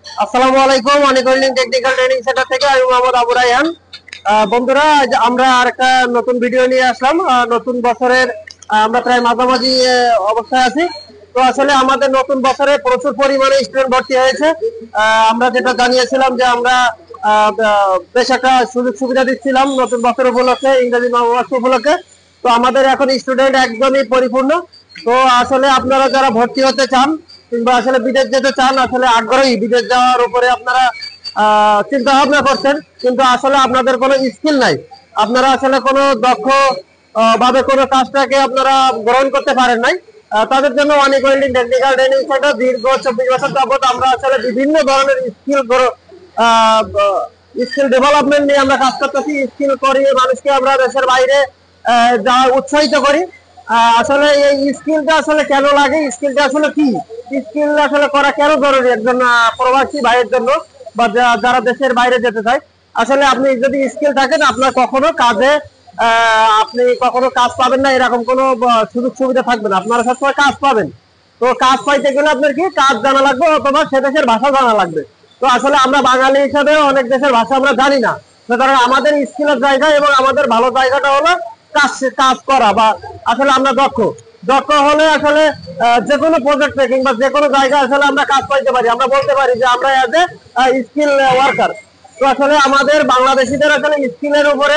আসসালামু আলাইকুম, অনিক welding technical training centre থেকে আমি মোহাম্মদ আবু রায়হান। বন্ধুরা, আজ আমরা আরেকটা নতুন ভিডিও নিয়ে আসলাম। নতুন বছরের আমরা প্রায় মাঝামাঝি অবস্থায় আছি। তো আসলে আমাদের নতুন বছরে প্রচুর পরিমাণে স্টুডেন্ট ভর্তি হয়েছে। আমরা যেটা জানিয়েছিলাম যে আমরা বেশ একটা সুযোগ সুবিধা দিচ্ছিলাম নতুন বছর উপলক্ষে, ইংরেজি নববর্ষ উপলক্ষে। তো আমাদের এখন স্টুডেন্ট একদমই পরিপূর্ণ। তো আসলে আপনারা যারা ভর্তি হতে চান কিংবা আসলে বিদেশ যেতে চান, আসলে আগ্রহী বিদেশ যাওয়ার উপরে আপনারা চিন্তা ভাবনা করছেন, কিন্তু আসলে আপনাদের কোনো স্কিল নাই, আপনারা আসলে কোনো দক্ষ ভাবে কোনো কাজটাকে আপনারা গ্রহণ করতে পারেন নাই, তাদের জন্য অনিক ওয়েল্ডিং টেকনিক্যাল ট্রেনিং সেন্টার দীর্ঘ 24 বছর যাবত আমরা আসলে বিভিন্ন ধরনের স্কিল ডেভেলপমেন্ট নিয়ে আমরা কাজ করতেছি। স্কিল করিয়ে মানুষকে আমরা দেশের বাইরে যাওয়ার উৎসাহিত করি। আসলে এই স্কিলটা আসলে কেন লাগে, স্কিলটা আসলে কি, স্কিল আসলে করা কেন জরুরি একজন প্রবাসী ভাইয়ের জন্য বা যারা দেশের বাইরে যেতে চায়। আসলে আপনি যদি স্কিল থাকেন, আপনার কখনো কাজে আপনি কখনো কাজ পাবেন না এরকম কোনো সুযোগ সুবিধা থাকবে না, আপনারা সবসময় কাজ পাবেন। তো কাজ পাইতে গেলে আপনার কি কাজ জানা লাগবে অথবা সে দেশের ভাষা জানা লাগবে। তো আসলে আমরা বাঙালি হিসাবে অনেক দেশের ভাষা আমরা জানি না, সুতরাং আমাদের স্কিলের জায়গা এবং আমাদের ভালো জায়গাটা হলো কাজ কাজ করা, বা আসলে আমরা দক্ষ দক্ষ হলে আসলে যে কোনো প্রজেক্টে কিংবা যে কোনো জায়গায় আসলে আমরা কাজ পাইতে পারি, আমরা বলতে পারি যে আমরা এজ এ স্কিল ওয়ার্কার। তো আসলে আমাদের বাংলাদেশিদের আসলে স্কিলের উপরে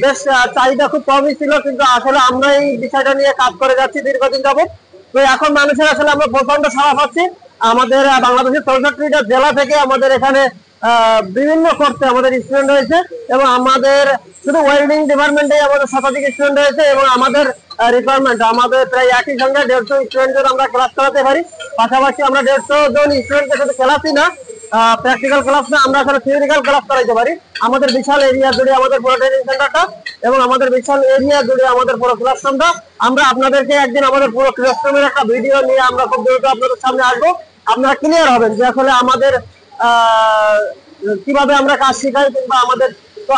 বেশ চাহিদা খুব কমই ছিল, কিন্তু আসলে আমরা এই বিষয়টা নিয়ে কাজ করে যাচ্ছি দীর্ঘদিন যাবত। তো এখন মানুষের আসলে আমরা প্রচন্ড সাড়া পাচ্ছি। আমাদের বাংলাদেশের 64টা জেলা থেকে আমাদের এখানে বিভিন্ন কোর্সে আমাদের স্টুডেন্ট রয়েছে, এবং আমাদের শুধু ওয়েল্ডিং ডিপার্টমেন্টে আমাদের শতাধিক স্টুডেন্ট রয়েছে, এবং আমাদের রিকোয়ারমেন্ট আমাদের প্রায় একই সঙ্গে 150 স্টুডেন্টের আমরা ক্লাস করাতে পারি। পাশাপাশি আমরা 150 জন স্টুডেন্টের সাথে ক্লাসই না, প্র্যাকটিক্যাল ক্লাস না, আমরা আসলে থিওরিক্যাল ক্লাস করাইতে পারি। আমাদের বিশাল এরিয়া জুড়ে আমাদের পুরো ট্রেনিং সেন্টারটা, এবং আমাদের বিশাল এরিয়া জুড়ে আমাদের পুরো ক্লাসরুমটা। আমরা আপনাদেরকে একদিন আমাদের পুরো ক্লাসরুমের একটা ভিডিও নিয়ে আমরা খুব দ্রুত আপনাদের সামনে আসবো। আপনারা ক্লিয়ার হবেন যে আসলে আমাদের কিভাবে আমরা কাজ শিখাই, কিংবা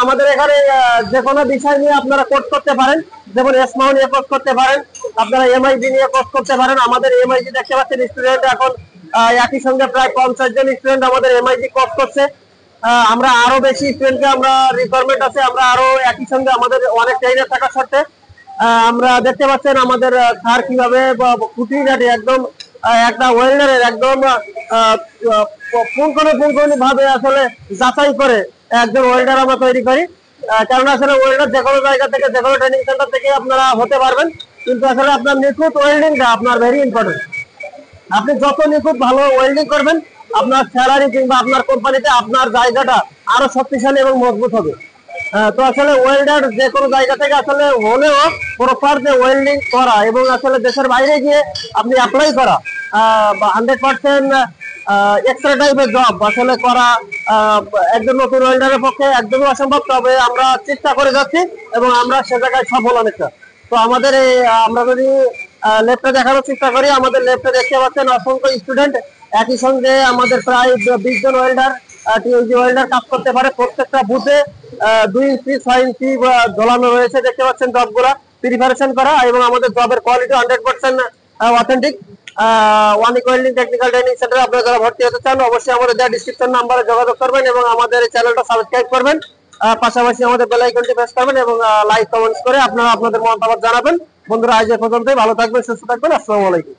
আমাদের এখানে যে কোনো বিষয় নিয়ে আপনারা কোর্স করতে পারেন, যেমন এসমাও নিয়ে কোর্স করতে পারেন, আপনারা এমআইজি নিয়ে কোর্স করতে পারেন। আমাদের এমআইজি দেখতে পাচ্ছেন স্টুডেন্ট এখন একই সঙ্গে প্রায় 50 জন স্টুডেন্ট আমাদের এমআইজি কোর্স করছে। আমরা আরো বেশি স্টুডেন্টকে আমরা রিকোয়ারমেন্ট আছে, আমরা আরো একই সঙ্গে আমাদের অনেক ট্রেনার থাকা সত্ত্বে আমরা দেখতে পাচ্ছেন আমাদের স্যার কিভাবে খুঁটিনাটি একদম একটা ওয়েল্ডারের একদম পুঙ্খানুপুঙ্খানু ভাবে আসলে যাচাই করে একজন ওয়েল্ডার আমরা তৈরি করি। কারণ আসলে ওয়েল্ডার যে কোনো জায়গা থেকে যে কোনো ট্রেনিং সেন্টার থেকে আপনারা হতে পারবেন, কিন্তু আসলে আপনার নিখুঁত ওয়েল্ডিংটা আপনার ভেরি ইম্পর্টেন্ট। আপনি যত নিখুঁত ভালো ওয়েল্ডিং করবেন, আপনার স্যালারি কিংবা আপনার কোম্পানিতে আপনার জায়গাটা আরো শক্তিশালী এবং মজবুত হবে। তো আসলে ওয়েল্ডার যে কোনো জায়গা থেকে আসলে হলেও প্রপার যে ওয়েল্ডিং করা এবং আসলে দেশের বাইরে গিয়ে আপনি অ্যাপ্লাই করা 100% এক্সট্রা টাইপের জব আসলে করা একজন নতুন ওয়েল্ডারের পক্ষে একদমই অসম্ভব। তবে আমরা চেষ্টা করে যাচ্ছি এবং আমরা সে জায়গায় সফল অনেকটা। তো আমাদের এই আমরা যদি লেফটে দেখানোর চেষ্টা করি, আমাদের লেফটে দেখতে পাচ্ছেন অসংখ্য স্টুডেন্ট, একই সঙ্গে আমাদের প্রায় 20 জন ওয়েল্ডার টিওজি ওয়েল্ডার কাজ করতে পারে। প্রত্যেকটা বুথে 2 ইঞ্চি 6 ইঞ্চি ঝোলানো রয়েছে, দেখতে পাচ্ছেন জবগুলা প্রিপারেশন করা, এবং আমাদের জবের কোয়ালিটি 100% অথেন্টিক। অনিক ওয়েল্ডিং টেকনিক্যাল ট্রেনিং সেন্টারে আপনারা যারা ভর্তি হতে চান, অবশ্যই আমাদের দেওয়া ডিসক্রিপশন নাম্বারে যোগাযোগ করবেন এবং আমাদের এই চ্যানেলটা সাবস্ক্রাইব করবেন। পাশাপাশি আমাদের বেল আইকনটি প্রেস করবেন এবং লাইক কমেন্টস করে আপনারা আপনাদের মতামত জানাবেন। বন্ধুরা, আজ এ পর্যন্তই। ভালো থাকবেন, সুস্থ থাকবেন। আসসালামু আলাইকুম।